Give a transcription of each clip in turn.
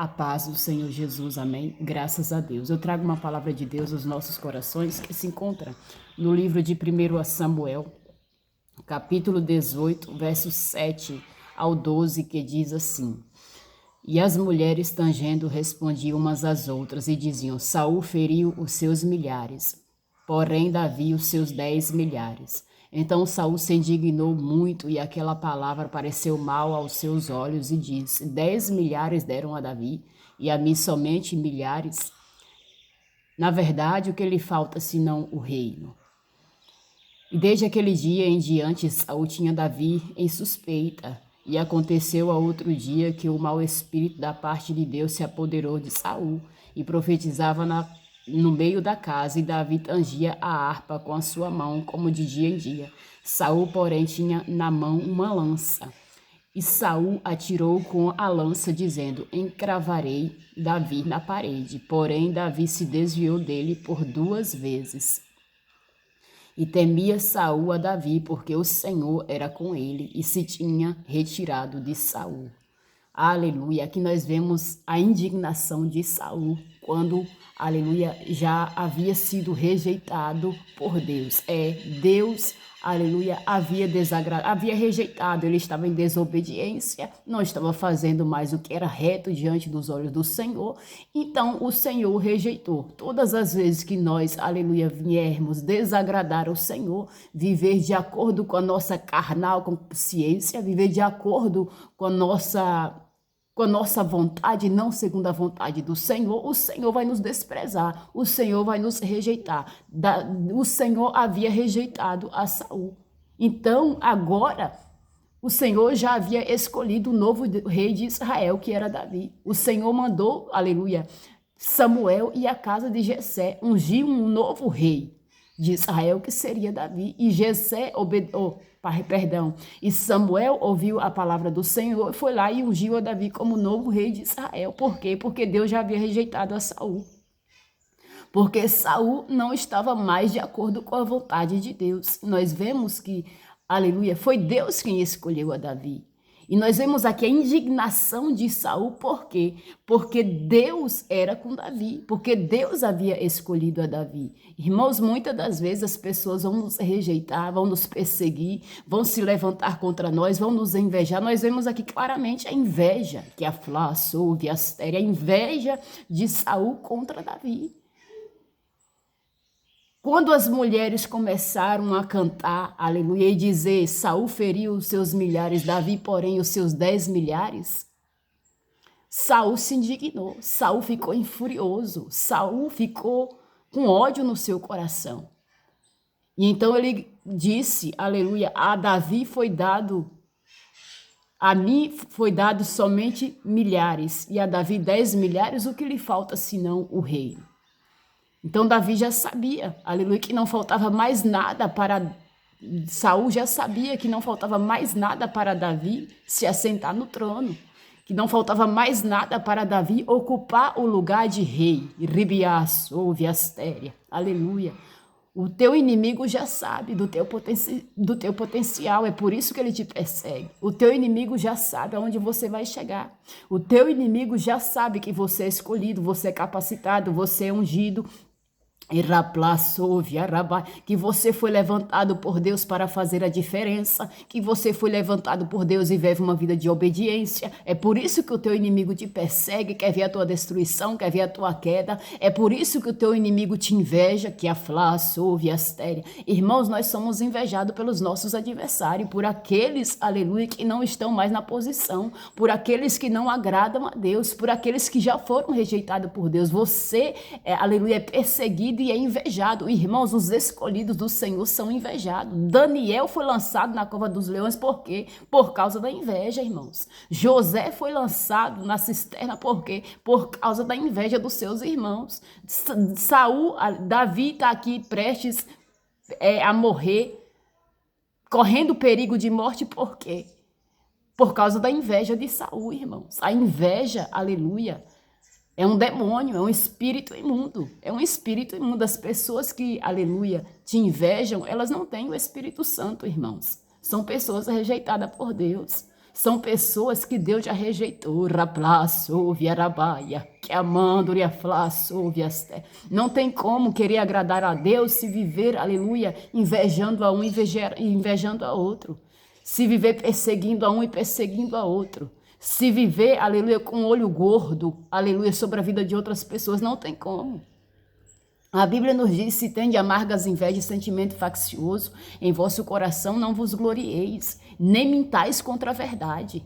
A paz do Senhor Jesus, amém? Graças a Deus. Eu trago uma palavra de Deus aos nossos corações que se encontra no livro de 1 Samuel, capítulo 18, versos 7 ao 12, que diz assim: E as mulheres tangendo respondiam umas às outras e diziam: Saul feriu os seus milhares, porém Davi os seus 10 milhares. Então Saul se indignou muito e aquela palavra pareceu mal aos seus olhos e disse: 10 milhares deram a Davi e a mim somente milhares. Na verdade, o que lhe falta senão o reino? E desde aquele dia em diante Saul tinha Davi em suspeita. E aconteceu a outro dia que o mau espírito da parte de Deus se apoderou de Saul e profetizava no meio da casa, e Davi tangia a harpa com a sua mão, como de dia em dia. Saul, porém, tinha na mão uma lança. E Saul atirou com a lança, dizendo: Encravarei Davi na parede. Porém, Davi se desviou dele por 2 vezes. E temia Saul a Davi, porque o Senhor era com ele e se tinha retirado de Saul. Aleluia. Aqui nós vemos a indignação de Saul quando, aleluia, já havia sido rejeitado por Deus. Deus, aleluia, havia rejeitado, ele estava em desobediência, não estava fazendo mais o que era reto diante dos olhos do Senhor. Então o Senhor rejeitou. Todas as vezes que nós, aleluia, viermos desagradar o Senhor, viver de acordo com a nossa carnal consciência, viver de acordo com a nossa vontade, não segundo a vontade do Senhor, o Senhor vai nos desprezar, o Senhor vai nos rejeitar. O Senhor havia rejeitado a Saul. Então, agora, o Senhor já havia escolhido o novo rei de Israel, que era Davi. O Senhor mandou, aleluia, Samuel e a casa de Jessé ungir um novo rei de Israel, que seria Davi. E E Samuel ouviu a palavra do Senhor, foi lá e ungiu a Davi como novo rei de Israel. Por quê? Porque Deus já havia rejeitado a Saul. Porque Saul não estava mais de acordo com a vontade de Deus. Nós vemos que, aleluia, foi Deus quem escolheu a Davi. E nós vemos aqui a indignação de Saul, por quê? Porque Deus era com Davi, porque Deus havia escolhido a Davi. Irmãos, muitas das vezes as pessoas vão nos rejeitar, vão nos perseguir, vão se levantar contra nós, vão nos invejar. Nós vemos aqui claramente a inveja que a Soube, a Astéria, a inveja de Saul contra Davi. Quando as mulheres começaram a cantar, aleluia, e dizer: Saul feriu os seus milhares, Davi, porém, os seus 10 milhares, Saul se indignou, Saul ficou furioso, Saul ficou com ódio no seu coração. E então ele disse, aleluia, a mim foi dado somente milhares, e a Davi 10 milhares, o que lhe falta senão o reino? Então Davi já sabia, aleluia, que não faltava mais nada para Saul, já sabia que não faltava mais nada para Davi se assentar no trono, que não faltava mais nada para Davi ocupar o lugar de rei. Ribias, ouve Astéria, aleluia. O teu inimigo já sabe do teu potencial, é por isso que ele te persegue. O teu inimigo já sabe aonde você vai chegar. O teu inimigo já sabe que você é escolhido, você é capacitado, você é ungido, que você foi levantado por Deus para fazer a diferença, que você foi levantado por Deus e vive uma vida de obediência. É por isso que o teu inimigo te persegue, quer ver a tua destruição, quer ver a tua queda. É por isso que o teu inimigo te inveja, que ouve Astéria. Irmãos, nós somos invejados pelos nossos adversários, por aqueles, aleluia, que não estão mais na posição, por aqueles que não agradam a Deus, por aqueles que já foram rejeitados por Deus. Você, aleluia, é perseguido e é invejado. Irmãos, os escolhidos do Senhor são invejados. Daniel foi lançado na cova dos leões, por quê? Por causa da inveja, irmãos. José foi lançado na cisterna, por quê? Por causa da inveja dos seus irmãos. Davi está aqui prestes a morrer, correndo perigo de morte, por quê? Por causa da inveja de Saul, irmãos. A inveja, aleluia, é um demônio, é um espírito imundo. É um espírito imundo. As pessoas que, aleluia, te invejam, elas não têm o Espírito Santo, irmãos. São pessoas rejeitadas por Deus. São pessoas que Deus já rejeitou. Raplaço, viarabaia, que amando, riaflaço, viaste. Não tem como querer agradar a Deus se viver, aleluia, invejando a um, invejando a outro. Se viver perseguindo a um e perseguindo a outro. Se viver, aleluia, com olho gordo, aleluia, sobre a vida de outras pessoas. Não tem como. A Bíblia nos diz, se tende amargas invejas e sentimento faccioso em vosso coração, não vos glorieis, nem mintais contra a verdade.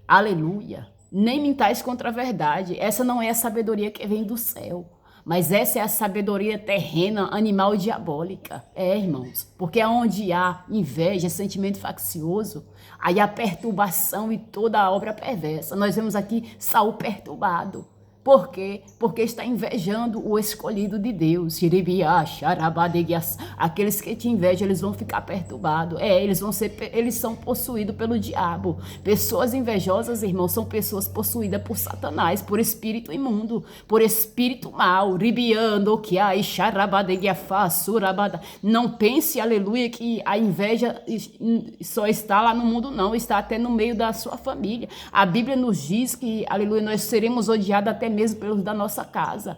Aleluia. Nem mintais contra a verdade. Essa não é a sabedoria que vem do céu, mas essa é a sabedoria terrena, animal e diabólica. É, irmãos, porque onde há inveja, sentimento faccioso, aí há perturbação e toda a obra perversa. Nós vemos aqui Saul perturbado. Por quê? Porque está invejando o escolhido de Deus. Aqueles que te invejam, eles vão ficar perturbados. Eles são possuídos pelo diabo. Pessoas invejosas, irmãos, são pessoas possuídas por Satanás, por espírito imundo, por espírito mau. Não pense, aleluia, que a inveja só está lá no mundo, não. Está até no meio da sua família. A Bíblia nos diz que, aleluia, nós seremos odiados até mesmo pelos da nossa casa,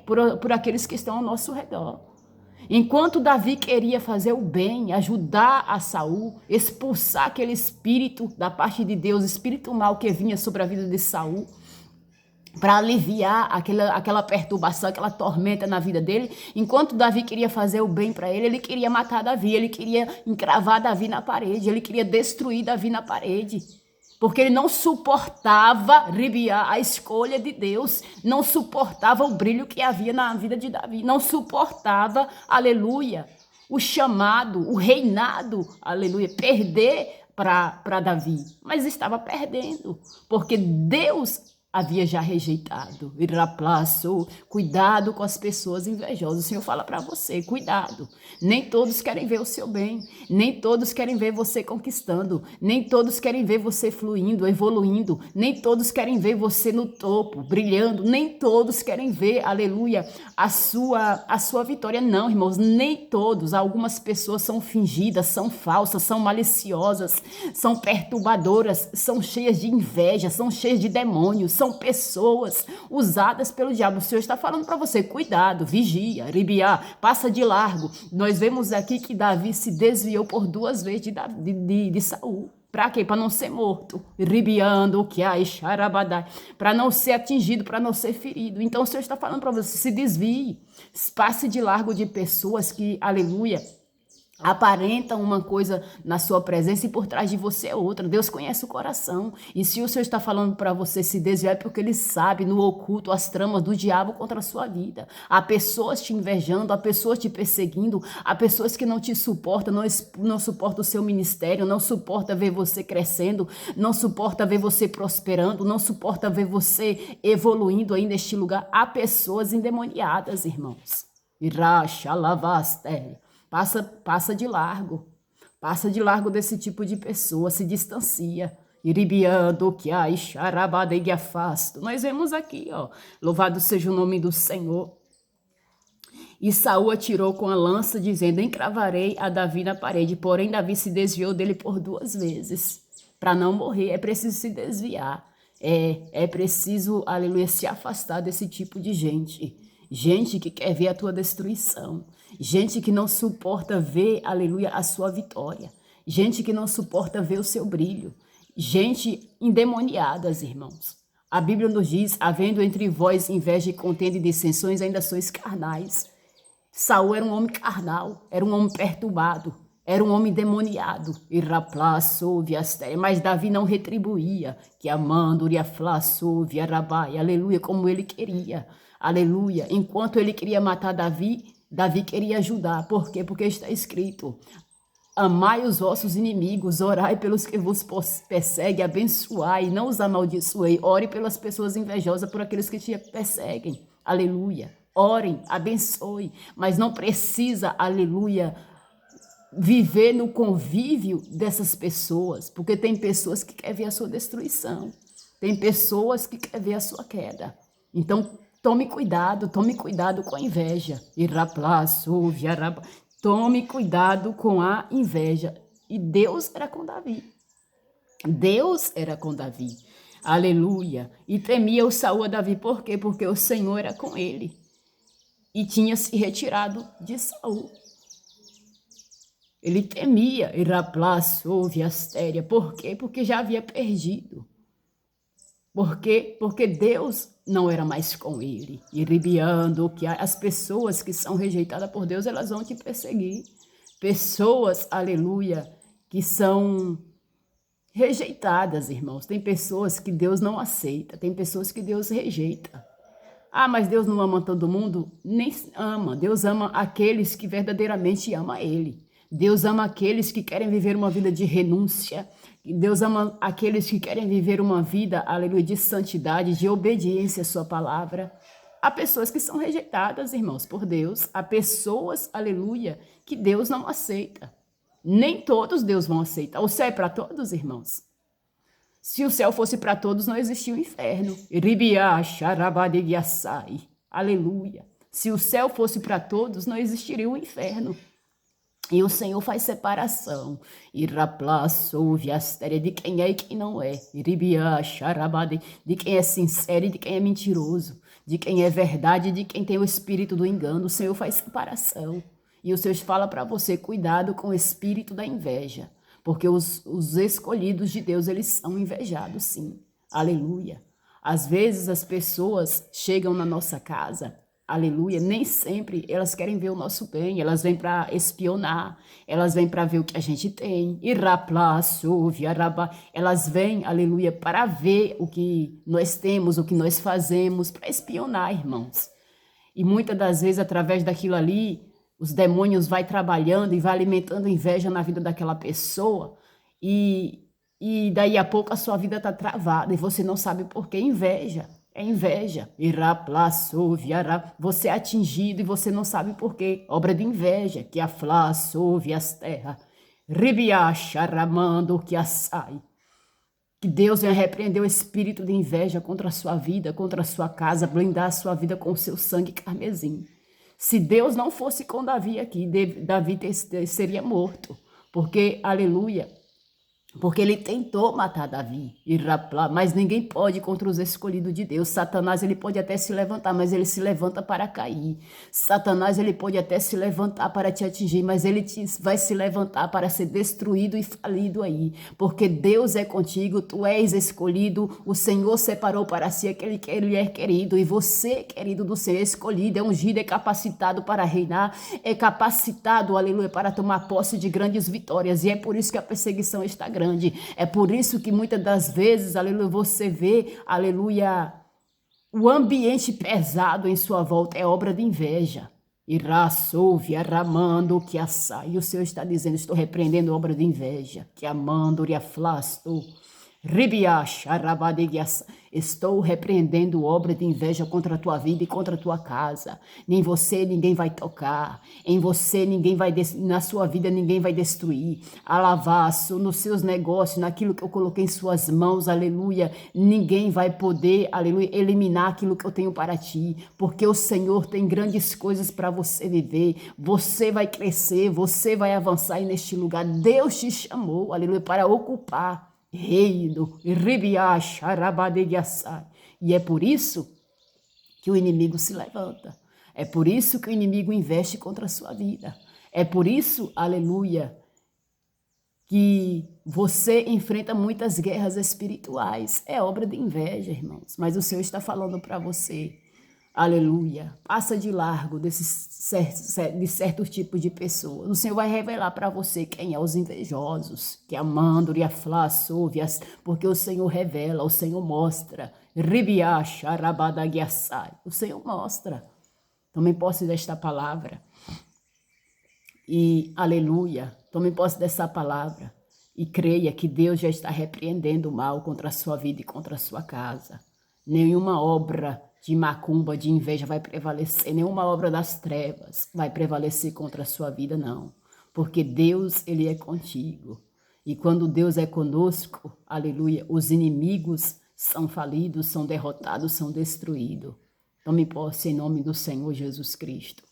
por aqueles que estão ao nosso redor. Enquanto Davi queria fazer o bem, ajudar a Saul, expulsar aquele espírito da parte de Deus, espírito mau que vinha sobre a vida de Saul, para aliviar aquela perturbação, aquela tormenta na vida dele, enquanto Davi queria fazer o bem para ele queria matar Davi, ele queria encravar Davi na parede, ele queria destruir Davi na parede. Porque ele não suportava a escolha de Deus, não suportava o brilho que havia na vida de Davi, não suportava, aleluia, o chamado, o reinado, aleluia, perder para Davi. Mas estava perdendo, porque Deus havia já rejeitado. Cuidado com as pessoas invejosas. O Senhor fala para você, cuidado. Nem todos querem ver o seu bem. Nem todos querem ver você conquistando. Nem todos querem ver você fluindo, evoluindo. Nem todos querem ver você no topo, brilhando. Nem todos querem ver, aleluia, a sua vitória. Não, irmãos, nem todos. Algumas pessoas são fingidas, são falsas, são maliciosas, são perturbadoras, são cheias de inveja, são cheias de demônios, são pessoas usadas pelo diabo. O Senhor está falando para você, cuidado, vigia, passa de largo. Nós vemos aqui que Davi se desviou por 2 vezes de Saul. Para quê? Para não ser morto. Para não ser atingido, para não ser ferido. Então o Senhor está falando para você, se desvie, passe de largo de pessoas que, aleluia, aparentam uma coisa na sua presença e por trás de você é outra. Deus conhece o coração. E se o Senhor está falando para você se desviar, é porque Ele sabe no oculto as tramas do diabo contra a sua vida. Há pessoas te invejando, há pessoas te perseguindo, há pessoas que não te suportam, não suportam o seu ministério, não suporta ver você crescendo, não suporta ver você prosperando, não suporta ver você evoluindo aí neste lugar. Há pessoas endemoniadas, irmãos. Iracha, lavaste. Passa de largo. Passa de largo desse tipo de pessoa, se distancia. Iribiando, que ai, xarabada e afasto. Nós vemos aqui, ó. Louvado seja o nome do Senhor. E Saul atirou com a lança, dizendo, encravarei a Davi na parede. Porém, Davi se desviou dele por 2 vezes. Para não morrer, é preciso se desviar. É preciso, aleluia, se afastar desse tipo de gente. Gente que quer ver a tua destruição. Gente que não suporta ver, aleluia, a sua vitória. Gente que não suporta ver o seu brilho. Gente endemoniadas, irmãos. A Bíblia nos diz, havendo entre vós inveja e contenda e dissensões, ainda sois carnais. Saul era um homem carnal, era um homem perturbado, era um homem demoniado. Mas Davi não retribuía, que amando, aleluia, como ele queria. Aleluia. Enquanto ele queria matar Davi, Davi queria ajudar. Por quê? Porque está escrito, amai os vossos inimigos, orai pelos que vos perseguem, abençoai, não os amaldiçoei. Ore pelas pessoas invejosas, por aqueles que te perseguem. Aleluia. Orem, abençoe, mas não precisa, aleluia, viver no convívio dessas pessoas, porque tem pessoas que querem ver a sua destruição, tem pessoas que querem ver a sua queda. Então, tome cuidado com a inveja. Tome cuidado com a inveja. E Deus era com Davi. Deus era com Davi. Aleluia. E temia o Saul a Davi. Por quê? Porque o Senhor era com ele. E tinha se retirado de Saul. Ele temia Iraplás, ouve Astéria. Por quê? Porque já havia perdido. Por quê? Porque Deus não era mais com ele. E ribiando que as pessoas que são rejeitadas por Deus, elas vão te perseguir. Pessoas, aleluia, que são rejeitadas, irmãos. Tem pessoas que Deus não aceita, tem pessoas que Deus rejeita. Ah, mas Deus não ama todo mundo? Nem ama. Deus ama aqueles que verdadeiramente amam Ele. Deus ama aqueles que querem viver uma vida de renúncia. Deus ama aqueles que querem viver uma vida, aleluia, de santidade, de obediência à sua palavra. Há pessoas que são rejeitadas, irmãos, por Deus. Há pessoas, aleluia, que Deus não aceita. Nem todos Deus vão aceitar. O céu é para todos, irmãos. Se o céu fosse para todos, não existia o inferno. Aleluia. Se o céu fosse para todos, não existiria o inferno. E o Senhor faz separação. De quem é e quem não é. De quem é sincero e de quem é mentiroso. De quem é verdade e de quem tem o espírito do engano. O Senhor faz separação. E o Senhor fala para você, cuidado com o espírito da inveja. Porque os escolhidos de Deus, eles são invejados, sim. Aleluia. Às vezes as pessoas chegam na nossa casa, aleluia, nem sempre elas querem ver o nosso bem, elas vêm para espionar, elas vêm para ver o que a gente tem. Elas vêm, aleluia, para ver o que nós temos, o que nós fazemos, para espionar, irmãos. E muitas das vezes, através daquilo ali, os demônios vai trabalhando e vai alimentando inveja na vida daquela pessoa e daí a pouco a sua vida está travada e você não sabe por que inveja. É inveja. Você é atingido e você não sabe por quê. Obra de inveja. Que aflaçouve as terras. Ribiacha ramando que assai. Que Deus venha repreender o espírito de inveja contra a sua vida, contra a sua casa, blindar a sua vida com o seu sangue carmesim. Se Deus não fosse com Davi aqui, Davi seria morto. Porque, aleluia, porque ele tentou matar Davi, mas ninguém pode contra os escolhidos de Deus. Satanás, ele pode até se levantar, mas ele se levanta para cair. Satanás, ele pode até se levantar para te atingir, mas ele vai se levantar para ser destruído e falido aí. Porque Deus é contigo, tu és escolhido, o Senhor separou para si aquele que ele é querido, e você, querido do Senhor, escolhido, é ungido, é capacitado para reinar, é capacitado, aleluia, para tomar posse de grandes vitórias, e é por isso que a perseguição está grande. É por isso que muitas das vezes, aleluia, você vê, aleluia, o ambiente pesado em sua volta é obra de inveja. Irasouve, arramando que assai. E o Senhor está dizendo, estou repreendendo obra de inveja. Que amando, riaflasto. Ribiacha, arrabadeguiaça. Estou repreendendo obra de inveja contra a tua vida e contra a tua casa. Nem você ninguém vai tocar. Em você ninguém vai, na sua vida ninguém vai destruir. Alavaço, nos seus negócios, naquilo que eu coloquei em suas mãos, aleluia. Ninguém vai poder, aleluia, eliminar aquilo que eu tenho para ti. Porque o Senhor tem grandes coisas para você viver. Você vai crescer, você vai avançar aí neste lugar. Deus te chamou, aleluia, para ocupar reino, e é por isso que o inimigo se levanta. É por isso que o inimigo investe contra a sua vida. É por isso, aleluia, que você enfrenta muitas guerras espirituais. É obra de inveja, irmãos. Mas o Senhor está falando para você. Aleluia. Passa de largo de certos tipos de pessoas. O Senhor vai revelar para você quem é os invejosos, que amando e aflaçovias, porque o Senhor revela, o Senhor mostra. Ribiacha, rabadaguiaçai. O Senhor mostra. Tome posse desta palavra. E, aleluia, tome posse dessa palavra. E creia que Deus já está repreendendo o mal contra a sua vida e contra a sua casa. Nenhuma obra de macumba, de inveja vai prevalecer, nenhuma obra das trevas vai prevalecer contra a sua vida, não. Porque Deus, ele é contigo. E quando Deus é conosco, aleluia, os inimigos são falidos, são derrotados, são destruídos. Tome posse em nome do Senhor Jesus Cristo.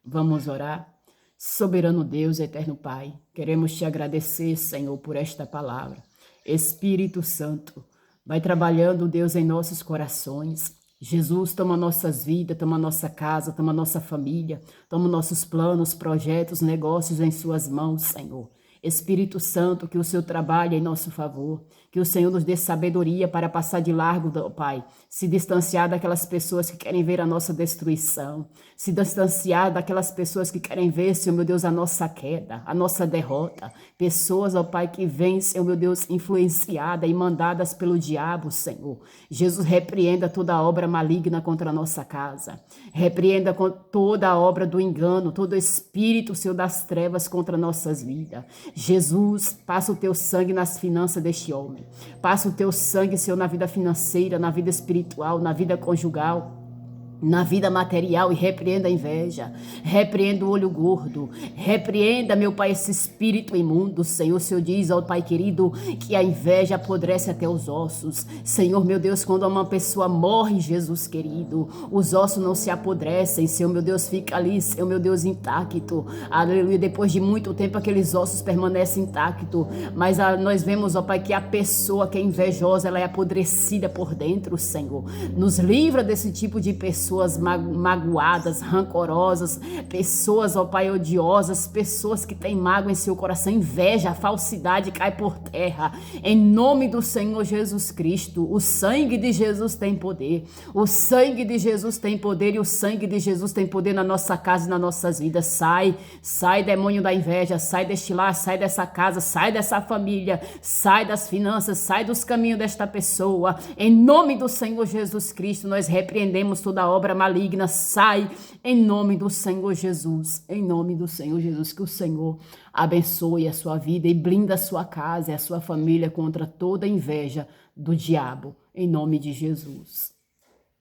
Vamos orar. Soberano Deus, eterno Pai, queremos te agradecer, Senhor, por esta palavra. Espírito Santo, vai trabalhando, Deus, em nossos corações. Jesus, toma nossas vidas, toma nossa casa, toma nossa família, toma nossos planos, projetos, negócios em suas mãos, Senhor. Espírito Santo, que o Senhor trabalhe em nosso favor, que o Senhor nos dê sabedoria para passar de largo, Pai, se distanciar daquelas pessoas que querem ver a nossa destruição, se distanciar daquelas pessoas que querem ver, Senhor meu Deus, a nossa queda, a nossa derrota, pessoas, ó Pai, que vêm, Senhor meu Deus, influenciadas e mandadas pelo diabo, Senhor. Jesus, repreenda toda obra maligna contra a nossa casa, repreenda toda a obra do engano, todo espírito, Senhor, das trevas contra nossas vidas. Jesus, passa o teu sangue nas finanças deste homem. Passa o teu sangue, Senhor, na vida financeira, na vida espiritual, na vida conjugal, na vida material, e repreenda a inveja, repreenda o olho gordo, repreenda, meu Pai, esse espírito imundo, Senhor. O Senhor diz, ó Pai querido, que a inveja apodrece até os ossos. Senhor, meu Deus, quando uma pessoa morre, Jesus querido, os ossos não se apodrecem, Senhor, meu Deus, fica ali, Senhor, meu Deus, intacto, aleluia. Depois de muito tempo, aqueles ossos permanecem intactos, mas nós vemos, ó Pai, que a pessoa que é invejosa, ela é apodrecida por dentro, Senhor. Nos livra desse tipo de pessoas magoadas, rancorosas, pessoas, ó Pai, odiosas, pessoas que têm mágoa em seu coração, inveja, falsidade cai por terra. Em nome do Senhor Jesus Cristo, o sangue de Jesus tem poder, o sangue de Jesus tem poder, e o sangue de Jesus tem poder na nossa casa e nas nossas vidas. Sai, demônio da inveja, sai deste lar, sai dessa casa, sai dessa família, sai das finanças, sai dos caminhos desta pessoa. Em nome do Senhor Jesus Cristo, nós repreendemos toda obra maligna, sai em nome do Senhor Jesus, em nome do Senhor Jesus. Que o Senhor abençoe a sua vida e blinda a sua casa e a sua família contra toda inveja do diabo, em nome de Jesus.